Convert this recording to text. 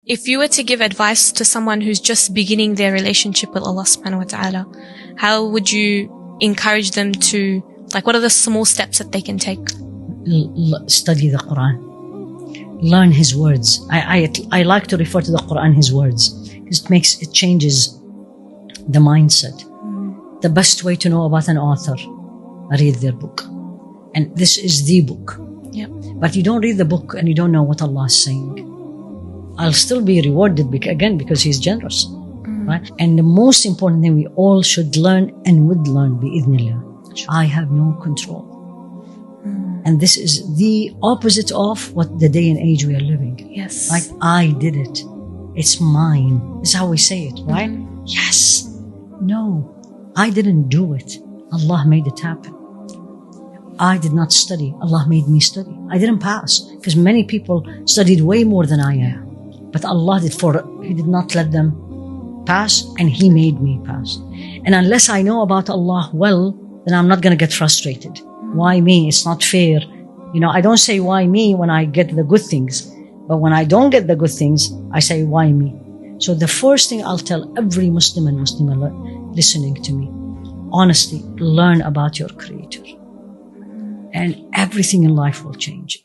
if you were to give advice to someone who's just beginning their relationship with Allah subhanahu wa ta'ala, how would you encourage them to, like, what are the small steps that they can take? Study the Quran. Learn His words. I like to refer to the Quran His words. It changes the mindset. The best way to know about an author, read their book. And this is the book. Yep. But you don't read the book and you don't know what Allah is saying. I'll still be rewarded because He's generous. Right? And the most important thing we all should learn and would learn, bi'idhnillah, I have no control. And this is the opposite of what the day and age we are living. Yes. Like, I did it. It's mine. This is how we say it, right? Yes. No. I didn't do it. Allah made it happen. I did not study. Allah made me study. I didn't pass because many people studied way more than I am. But Allah He did not let them pass, and He made me pass. And unless I know about Allah well, then I'm not going to get frustrated. Why me? It's not fair. I don't say why me when I get the good things. But when I don't get the good things, I say why me? So the first thing I'll tell every Muslim and Muslimah listening to me, honestly, learn about your Creator. And everything in life will change.